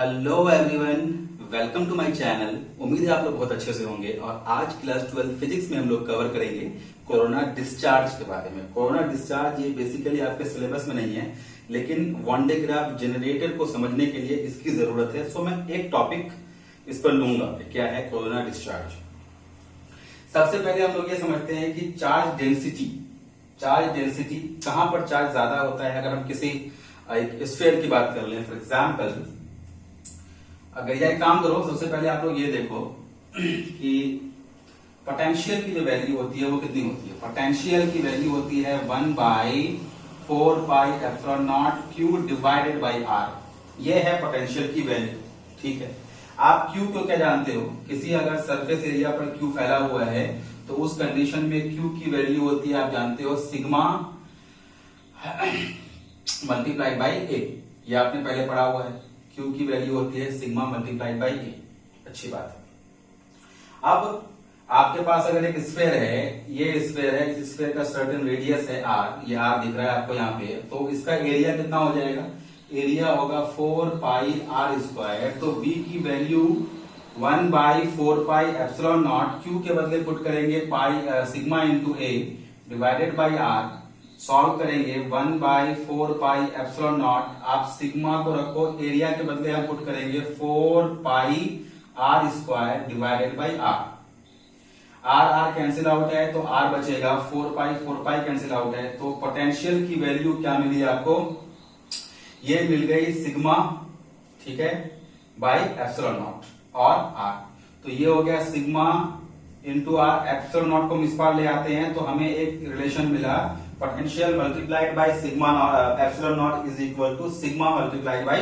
Hello everyone, welcome to my channel. उम्मीद है आप लोग बहुत अच्छे से होंगे। और आज क्लास 12 फिजिक्स में हम लोग कवर करेंगे कोरोना डिस्चार्ज के बारे में। कोरोना डिस्चार्ज ये बेसिकली आपके सिलेबस में नहीं है, लेकिन वन डे ग्राफ जनरेटर को समझने के लिए इसकी जरूरत है। सो मैं एक टॉपिक इस पर लूंगा, क्या है कोरोना डिस्चार्ज। सबसे पहले हम लोग ये समझते हैं कि चार्ज डेंसिटी कहां पर चार्ज ज्यादा होता है। अगर हम किसी एक स्फीयर की बात कर लें, फॉर एग्जाम्पल, अगर यह काम करो, सबसे पहले आप लोग ये देखो कि पोटेंशियल की जो वैल्यू होती है वो कितनी होती है। पोटेंशियल की वैल्यू होती है 1/4πε0 Q डिवाइडेड बाई R। ये है पोटेंशियल की वैल्यू, ठीक है। आप Q को क्या जानते हो, किसी अगर सरफेस एरिया पर Q फैला हुआ है तो उस कंडीशन में Q की वैल्यू होती है, आप जानते हो, सिग्मा मल्टीप्लाइड बाई ए। ये आपने पहले पढ़ा हुआ है। Q की वैल्यू होती है सिग्मा मल्टीप्लाइड बाई ए। अच्छी बात है। अब आपके पास अगर एक स्फीयर है, ये स्फीयर है, इस स्फीयर का सर्टेन रेडियस है R, ये R दिख रहा है आपको यहाँ पे, तो इसका एरिया कितना हो जाएगा, एरिया होगा 4πr²। तो V की वैल्यू 1/4πε0 Q के बदले पुट करेंगे sigma into A divided by R। Solve करेंगे 1/4πε0, आप सिग्मा को रखो, एरिया के बदले हम पुट करेंगे 4πr² divided by R। R cancel out है तो R बचेगा, 4π कैंसिल आउट है, तो पोटेंशियल की वैल्यू क्या मिली आपको, ये मिल गई सिग्मा, ठीक है, बाई ε0 और R। तो ये हो गया सिग्मा इंटू R। ε0 को हम इस पार ले आते हैं तो हमें एक रिलेशन मिला, potential multiplied by sigma ε0 is equal to sigma multiplied by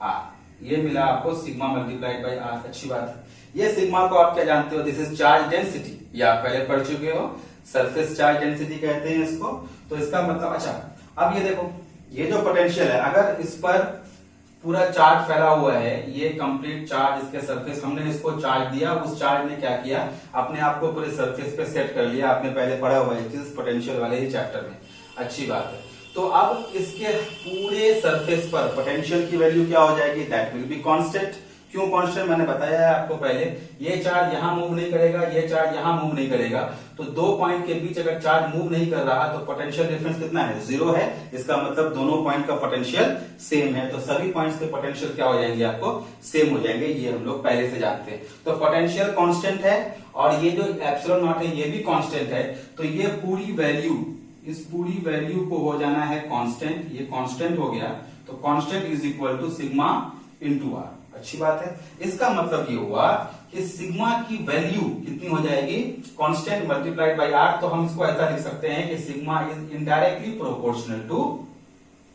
R। ये मिला आपको सिग्मा मल्टीप्लाइड बाई R। अच्छी बात है। ये सिग्मा को आप क्या जानते हो, दिस इज चार्ज डेंसिटी। ये आप पहले पढ़ चुके हो, सरफेस चार्ज डेंसिटी कहते हैं इसको। तो इसका मतलब, अच्छा अब ये देखो, ये जो पोटेंशियल है, अगर इस पर पूरा चार्ज फैला हुआ है, ये कंप्लीट चार्ज इसके सरफेस, हमने इसको चार्ज दिया, उस चार्ज ने क्या किया, अपने आप को पूरे सरफेस पे सेट कर लिया। आपने पहले पढ़ा हुआ है चीज पोटेंशियल वाले ही चैप्टर में। अच्छी बात है। तो अब इसके पूरे सरफेस पर पोटेंशियल की वैल्यू क्या हो जाएगी, दैट विल बी कांस्टेंट। क्यों कांस्टेंट, मैंने बताया है आपको पहले। ये चार्ज यहां मूव नहीं करेगा, ये चार्ज यहां मूव नहीं करेगा, तो दो पॉइंट के बीच अगर चार्ज मूव नहीं कर रहा तो पोटेंशियल डिफरेंस कितना है, 0 है। इसका मतलब दोनों पॉइंट का पोटेंशियल सेम है, तो सभी पॉइंट्स के पोटेंशियल क्या हो जाएंगे, आपको सेम हो जाएंगे। ये हम लोग पहले से जानते हैं। तो पोटेंशियल कांस्टेंट है और ये जो ε0 है ये भी कांस्टेंट है। तो ये पूरी वैल्यू, इस पूरी वैल्यू को हो जाना है कांस्टेंट। ये कांस्टेंट हो गया, तो constant is equal to sigma into R. अच्छी बात है। इसका मतलब ये हुआ कि सिग्मा की वैल्यू कितनी हो जाएगी, कांस्टेंट मल्टीप्लाइड बाय आर। तो हम इसको ऐसा लिख सकते हैं कि sigma is indirectly proportional to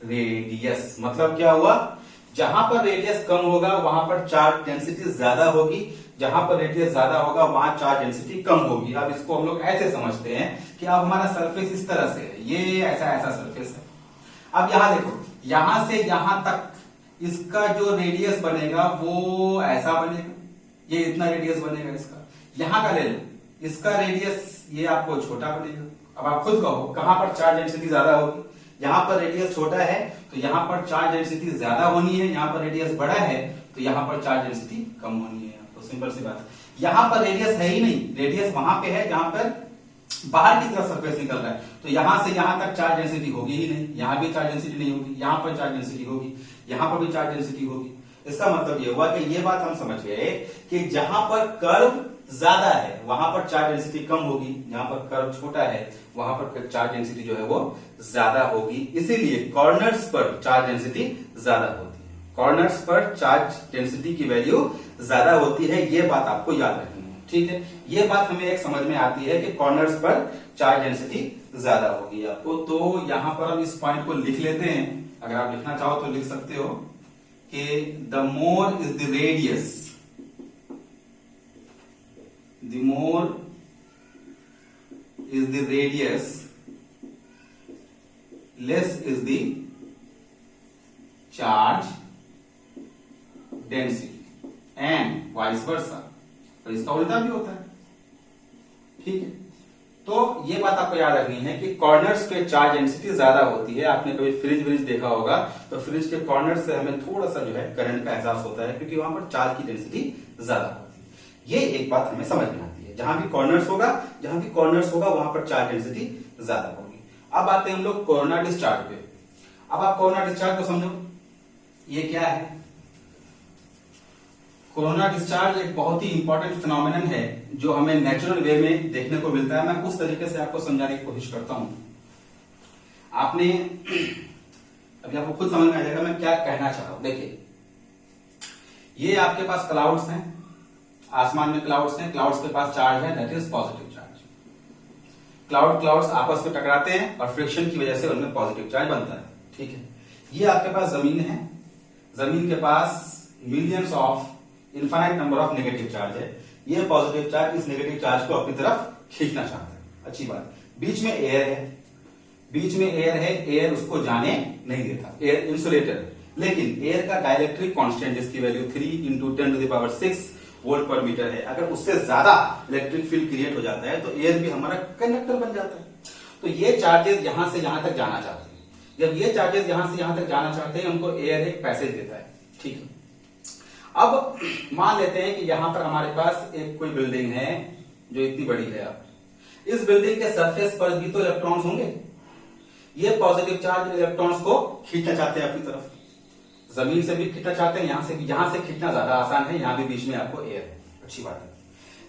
radius. मतलब क्या हुआ, जहां पर रेडियस कम होगा वहां पर चार्ज डेंसिटी ज्यादा होगी, जहां पर रेडियस ज्यादा होगा वहां चार्ज डेंसिटी कम होगी। अब इसको हम लोग ऐसे समझते हैं कि अब हमारा सरफेस इस तरह से है, ये ऐसा सरफेस है। अब यहां देखो, यहां से यहां तक इसका जो रेडियस बनेगा वो ऐसा बनेगा, ये इतना रेडियस बनेगा इसका। यहां का ले लो, इसका रेडियस ये आपको छोटा बनेगा। अब आप खुद कहो कहां पर चार्ज डेंसिटी ज्यादा होगी, यहां पर रेडियस छोटा है तो यहां पर चार्ज डेंसिटी ज्यादा होनी है, यहां पर रेडियस बड़ा है तो यहां पर चार्ज डेंसिटी कम होनी है। तो सिंपल सी बात है। यहां पर रेडियस है ही नहीं, रेडियस वहां पे है जहां पर बाहर की तरफ सरफेस निकल रहा है, तो यहां से यहां तक चार्ज डेंसिटी होगी ही नहीं। यहां भी चार्ज डेंसिटी नहीं होगी, यहां पर चार्ज डेंसिटी होगी, यहां पर भी चार्ज डेंसिटी होगी। इसका मतलब ये हुआ कि ये बात हम समझ गए कि जहां पर कर्व ज्यादा है वहां पर चार्ज डेंसिटी कम होगी, जहां पर कर्व छोटा है वहां पर चार्ज डेंसिटी जो है वो ज्यादा होगी। इसीलिए कॉर्नर्स पर चार्ज डेंसिटी ज्यादा होती है, कॉर्नर्स पर चार्ज डेंसिटी की वैल्यू ज्यादा होती है। ये बात आपको याद रखनी है, ठीक है। ये बात हमें एक समझ में आती है कि कॉर्नर्स पर चार्ज डेंसिटी ज्यादा होगी आपको। तो यहां पर हम इस पॉइंट को लिख लेते हैं, अगर आप लिखना चाहो तो लिख सकते हो कि the more is the radius, the more is the radius, less is the charge density and vice versa. तो इसका उल्टा भी होता है, ठीक है। तो ये बात आपको याद रखनी है कि कॉर्नर्स पे चार्ज डेंसिटी ज्यादा होती है। आपने कभी फ्रिज देखा होगा तो फ्रिज के कॉर्नर से हमें थोड़ा सा जो है करंट का एहसास होता है, क्योंकि वहां पर चार्ज की डेंसिटी ज्यादा होती है। ये एक बात हमें समझ में आती है, जहां भी कॉर्नर्स होगा वहां पर चार्ज डेंसिटी ज्यादा होगी। अब आते हैं हम लोग कोरोना डिस्चार्ज पे। अब आप कोरोना डिस्चार्ज को समझो, ये क्या है? कोरोना डिस्चार्ज एक बहुत ही इंपॉर्टेंट फिनोमिनन है जो हमें नेचुरल वे में देखने को मिलता है। मैं उस तरीके से आपको समझाने की कोशिश करता हूं। आपने अभी आपको खुद समझ में आ जाएगा मैं क्या कहना चाह रहा हूं। देखिए, ये आपके पास क्लाउड्स हैं, आसमान में क्लाउड्स हैं, क्लाउड्स के पास चार्ज है, that is positive charge. Clouds आपस में टकराते हैं और फ्रिक्शन की वजह से उनमें पॉजिटिव चार्ज बनता है, ठीक है। ये आपके पास जमीन है, जमीन के पास millions of infinite number of negative charge है। ये पॉजिटिव चार्ज इस नेगेटिव चार्ज को अपनी तरफ खींचना चाहता है, अच्छी बात। बीच में एयर है, एयर उसको जाने नहीं देता, एयर इंसुलेटर है। लेकिन एयर का डाइलेक्ट्रिक कांस्टेंट जिसकी वैल्यू 3 × 10⁶ वोल्ट पर मीटर है, अगर उससे ज्यादा इलेक्ट्रिक फील्ड क्रिएट हो जाता है तो एयर भी हमारा कंडक्टर बन जाता है। तो ये चार्जेस यहां से यहां तक जाना चाहते हैं। जब ये चार्जेस यहां से यहां तक जाना चाहते हैं, उनको एयर एक पैसेज देता है, ठीक है। अब मान लेते हैं कि यहां पर हमारे पास एक कोई बिल्डिंग है जो इतनी बड़ी है। अब इस बिल्डिंग के सरफेस पर भी तो इलेक्ट्रॉन्स होंगे। ये पॉजिटिव चार्ज इलेक्ट्रॉन्स को खींचना चाहते हैं अपनी तरफ, जमीन से भी खींचना चाहते हैं, यहां से खींचना ज्यादा आसान है, यहां भी बीच में आपको एयर है, अच्छी बात है।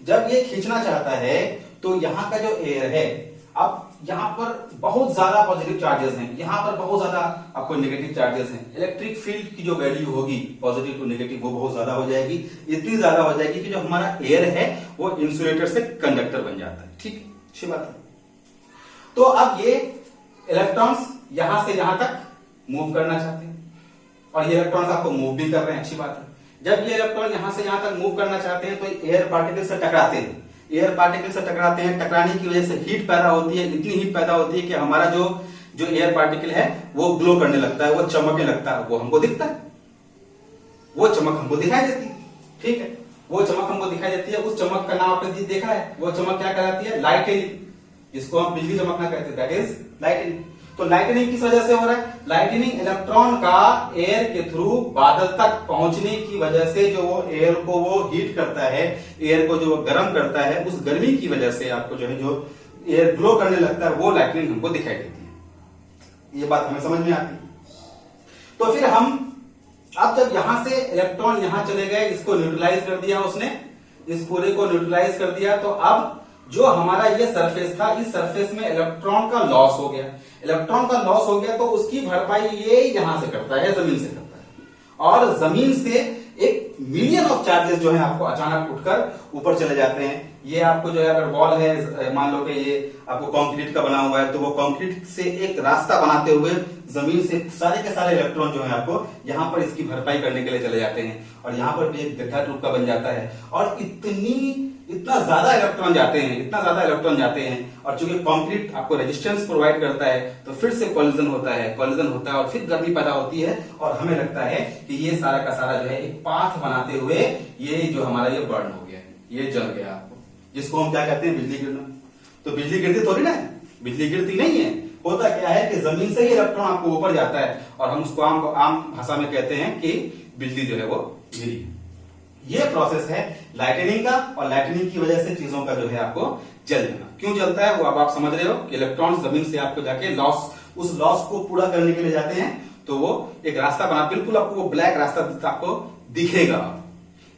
जब ये खींचना चाहता है तो यहां का जो एयर है, अब यहां पर बहुत ज्यादा पॉजिटिव चार्जेस हैं, यहां पर बहुत ज्यादा आपको नेगेटिव चार्जेस हैं। इलेक्ट्रिक फील्ड की जो वैल्यू होगी पॉजिटिव टू नेगेटिव वो बहुत ज्यादा हो जाएगी, इतनी ज्यादा हो जाएगी कि जो हमारा एयर है वो इंसुलेटर से कंडक्टर बन जाता है, ठीक है, अच्छी बात है। तो अब ये इलेक्ट्रॉन्स यहां से यहां तक मूव करना चाहते हैं और ये इलेक्ट्रॉन्स आपको मूव भी कर रहे हैं, अच्छी बात है। जब ये इलेक्ट्रॉन यहां से यहां तक मूव करना चाहते हैं तो एयर पार्टिकल से टकराते हैं, टकराने की वजह से हीट पैदा होती है, इतनी हीट पैदा होती है कि हमारा जो एयर पार्टिकल है वो ग्लो करने लगता है, वो चमकने लगता है, वो हमको दिखता है, वो चमक हमको दिखाई देती है, ठीक है। वो चमक हमको दिखाई देती है, उस चमक का नाम आपने देखा है, वो चमक क्या कहलाती है? लाइटनिंग, जिसको हम बिजली चमकना कहते हैं, दैट इज लाइटनिंग। तो लाइटनिंग किस वजह से हो रहा है? लाइटनिंग इलेक्ट्रॉन का एयर के थ्रू बादल तक पहुंचने की वजह से जो वो एयर को वो हीट करता है, एयर को जो वो गर्म करता है, उस गर्मी की वजह से आपको जो है जो एयर ग्लो करने लगता है, वो लाइटनिंग हमको दिखाई देती है। ये बात हमें समझ में आती है। तो फिर हम अब जब यहां से इलेक्ट्रॉन यहां चले गए, इसको न्यूट्रलाइज कर दिया उसने, इस पूरे को न्यूट्रलाइज कर दिया, तो अब जो हमारा ये सरफेस था, इस सरफेस में इलेक्ट्रॉन का लॉस हो गया। इलेक्ट्रॉन का लॉस हो गया तो उसकी भरपाई ये यहां से करता है, जमीन से करता है। और जमीन से एक मिलियन ऑफ चार्जेस जो है आपको अचानक उठकर ऊपर चले जाते हैं। ये आपको जो है अगर वॉल है, मान लो कि ये आपको कंक्रीट का बना हुआ है, तो वो कंक्रीट से एक रास्ता बनाते हुए जमीन से सारे के सारे इलेक्ट्रॉन जो है आपको यहाँ पर इसकी भरपाई करने के लिए चले जाते हैं और यहाँ पर भी एक गड्ढा रूप का बन जाता है। और इतना ज्यादा इलेक्ट्रॉन जाते हैं और चूंकि कंक्रीट आपको रेजिस्टेंस प्रोवाइड करता है तो फिर से कॉलिजन होता है और फिर गर्मी पैदा होती है और हमें लगता है कि ये सारा का सारा जो है एक पाथ बनाते हुए ये जो हमारा ये बर्न हो गया, ये जल गया आपको, जिसको हम क्या कहते हैं? बिजली गिरना। तो बिजली गिरती थोड़ी ना है, बिजली गिरती नहीं है। होता क्या है कि जमीन से ही इलेक्ट्रॉन आपको ऊपर जाता है और हम उसको आम भाषा में कहते हैं कि बिजली जो है वो गिरी। ये प्रोसेस है लाइटनिंग का, और लाइटनिंग की वजह से चीजों का जो है आपको जल जाना। क्यों जलता है वो अब आप समझ रहे हो कि इलेक्ट्रॉन जमीन से आपको जाके उस लॉस को पूरा करने के लिए जाते हैं, तो वो एक रास्ता बना, बिल्कुल आपको वो ब्लैक रास्ता आपको दिखेगा।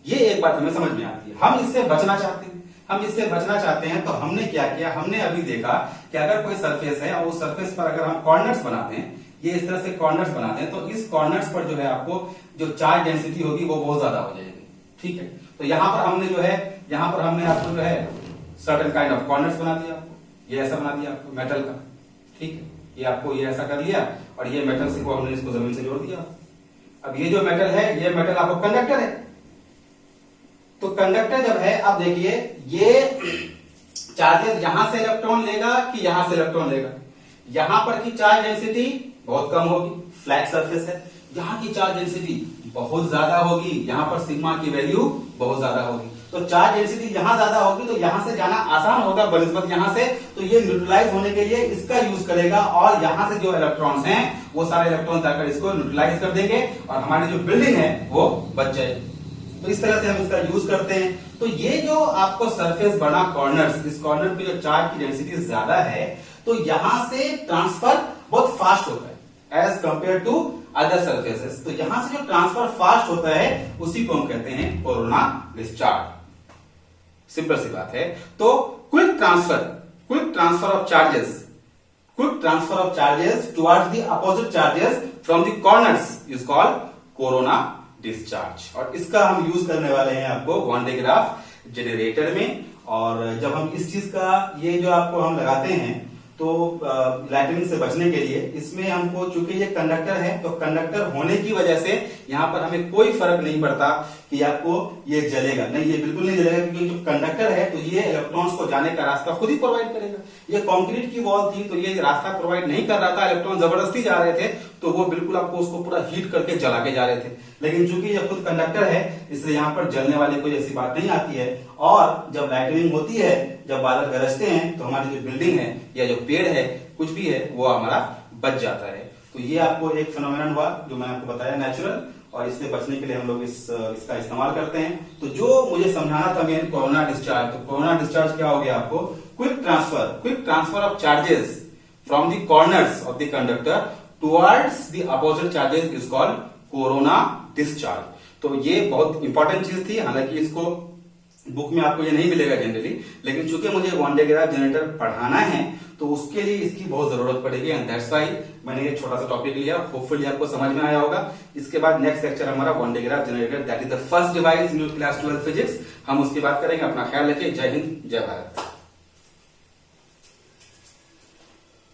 ये एक बात हमें समझ में आती है। हम इससे बचना चाहते हैं, तो हमने क्या किया? हमने अभी देखा कि अगर कोई सरफेस है और उस सरफेस पर अगर हम कॉर्नर्स बनाते हैं, ये इस तरह से कॉर्नर्स बनाते हैं, तो इस कॉर्नर्स पर जो है आपको जो चार्ज डेंसिटी होगी वो बहुत ज्यादा हो जाएगी, ठीक है। तो यहाँ पर हमने आपको जो है सर्टेन काइंड ऑफ कॉर्नर्स बना दिया, आपको ये ऐसा बना दिया आपको मेटल का, ठीक है। ये आपको ये ऐसा कर लिया और ये मेटल से को हमने इसको जमीन से जोड़ दिया। अब ये जो मेटल है, ये मेटल आपको कंडक्टर है। तो कंडक्टर जब है, अब देखिए ये चार्जेस यहां से इलेक्ट्रॉन लेगा कि यहां से इलेक्ट्रॉन लेगा? यहां पर की चार्ज डेंसिटी बहुत कम होगी, फ्लैट सरफेस है। यहां की चार्ज डेंसिटी बहुत ज्यादा होगी, यहां पर सिग्मा की वैल्यू बहुत ज्यादा होगी। तो चार्ज डेंसिटी यहां ज्यादा होगी तो यहां से जाना आसान होगा बनिस्बत यहां से, तो ये न्यूट्रलाइज होने के लिए इसका यूज करेगा और यहां से जो इलेक्ट्रॉन्स हैं वो सारे इलेक्ट्रॉन जाकर इसको न्यूट्रलाइज कर देंगे और हमारी जो बिल्डिंग है वो बच जाएगी। तो इस तरह से हम इसका यूज करते हैं। तो ये जो आपको सरफेस बना कॉर्नर्स, इस कॉर्नर पे जो चार्ज की डेंसिटी ज्यादा है तो यहां से ट्रांसफर बहुत फास्ट होता है as compare to other surfaces. तो यहां से जो ट्रांसफर फास्ट होता है उसी को हम कहते हैं कोरोना डिस्चार्ज। सिंपल सी बात है। तो quick transfer of charges towards the opposite charges from the corners is called corona discharge. और इसका हम यूज करने वाले हैं आपको वन डे ग्राफ जनरेटर में। और जब हम इस चीज का ये जो आपको हम लगाते हैं तो लाइटनिंग से बचने के लिए इसमें हमको, चूंकि ये कंडक्टर है तो कंडक्टर होने की वजह से यहां पर हमें कोई फर्क नहीं पड़ता कि आपको ये जलेगा, नहीं ये बिल्कुल नहीं जलेगा, क्योंकि जो कंडक्टर है तो ये इलेक्ट्रॉन्स को जाने का रास्ता खुद ही प्रोवाइड करेगा। ये कंक्रीट की वॉल थी तो ये रास्ता प्रोवाइड नहीं कर रहा था, इलेक्ट्रॉन जबरदस्ती जा रहे थे तो वो बिल्कुल आपको उसको पूरा हीट करके जला के जा रहे थे। लेकिन चूंकि ये खुद कंडक्टर है इसलिए यहां पर जलने वाली कोई ऐसी बात नहीं आती है। और जब लाइटनिंग होती है, जब बादल गरजते हैं तो हमारी जो बिल्डिंग है या जो पेड़ है कुछ भी है वो हमारा बच जाता है। तो ये आपको एक फिनोमेनन हुआ जो मैंने आपको बताया नेचुरल, और इससे बचने के लिए हम लोग इसका इस्तेमाल करते हैं। तो जो मुझे समझाना था मेन कोरोना डिस्चार्ज, तो कोरोना डिस्चार्ज क्या हो गया आपको, quick transfer of charges from the corners of the conductor towards the opposite charges is called corona discharge. तो ये बहुत इंपॉर्टेंट चीज थी, हालांकि इसको बुक में आपको ये नहीं मिलेगा जनरली, लेकिन चूंकि मुझे वन डे ग्राफ जनरेटर पढ़ाना है तो उसके लिए इसकी बहुत जरूरत पड़ेगी एंड दैट्स व्हाई मैंने ये छोटा सा टॉपिक लिया। होपफुली आपको समझ में आया होगा। इसके बाद नेक्स्ट लेक्चर हमारा one day graph generator, that is the first device in class 12 physics, हम उसकी बात करेंगे। अपना ख्याल रखिए। जय हिंद, जय भारत।